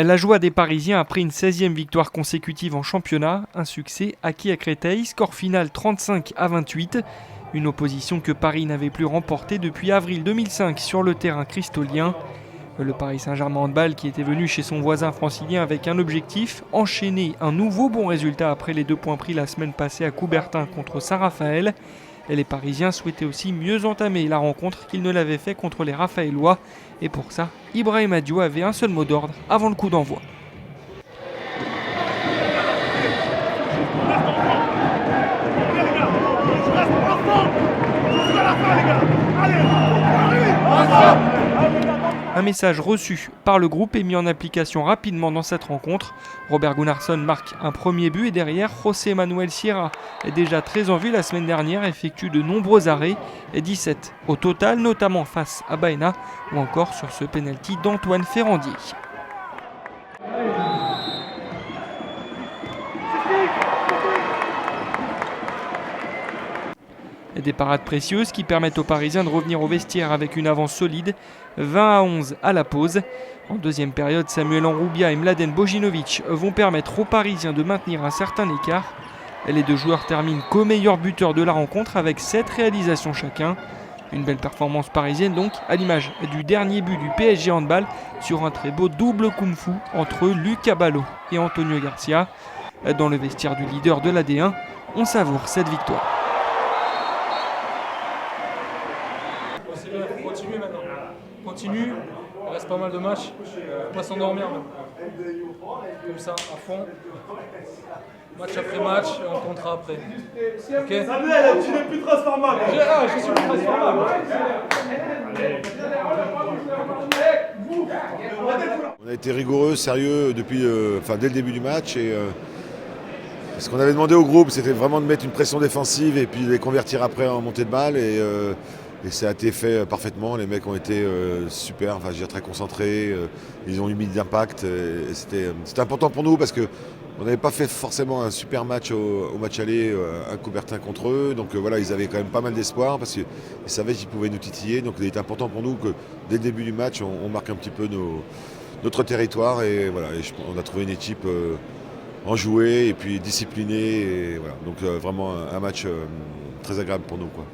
La joie des Parisiens après une 16e victoire consécutive en championnat, un succès acquis à Créteil, score final 35-28. Une opposition que Paris n'avait plus remportée depuis avril 2005 sur le terrain cristolien. Le Paris Saint-Germain handball qui était venu chez son voisin francilien avec un objectif, enchaîner un nouveau bon résultat après les 2 points pris la semaine passée à Coubertin contre Saint-Raphaël. Et les Parisiens souhaitaient aussi mieux entamer la rencontre qu'ils ne l'avaient fait contre les Raphaélois. Et pour ça, Ibrahima Diop avait un seul mot d'ordre avant le coup d'envoi. Un message reçu par le groupe et mis en application rapidement dans cette rencontre. Robert Gunnarsson marque un premier but et derrière, José Manuel Sierra est déjà très en vue la semaine dernière, effectue de nombreux arrêts, et 17 au total, notamment face à Baena ou encore sur ce penalty d'Antoine Ferrandier. Des parades précieuses qui permettent aux Parisiens de revenir au vestiaire avec une avance solide, 20-11 à la pause. En deuxième période, Samuel Enroubia et Mladen Bojinovic vont permettre aux Parisiens de maintenir un certain écart. Les 2 joueurs terminent co-meilleurs buteurs de la rencontre avec 7 réalisations chacun. Une belle performance parisienne donc, à l'image du dernier but du PSG handball sur un très beau double kung-fu entre Lucas Ballot et Antonio Garcia. Dans le vestiaire du leader de la D1, on savoure cette victoire. C'est bien, il faut continuer maintenant. Continue, il reste pas mal de matchs. Faut pas s'endormir même. Comme ça, à fond. Match après match, et on comptera après. Ok ? Samuel, tu n'es plus transformable. Je suis plus transformable. On a été rigoureux, sérieux depuis, dès le début du match. Et, ce qu'on avait demandé au groupe, c'était vraiment de mettre une pression défensive et puis de les convertir après en montée de balle. Et ça a été fait parfaitement. Les mecs ont été super, très concentrés. Ils ont eu mis d'impact. C'était important pour nous parce qu'on n'avait pas fait forcément un super match au match aller à Coubertin contre eux. Donc ils avaient quand même pas mal d'espoir parce qu'ils savaient qu'ils pouvaient nous titiller. Donc il était important pour nous que dès le début du match, on marque un petit peu notre territoire. Et on a trouvé une équipe enjouée et puis disciplinée. Et, voilà. Donc vraiment un match très agréable pour nous, quoi.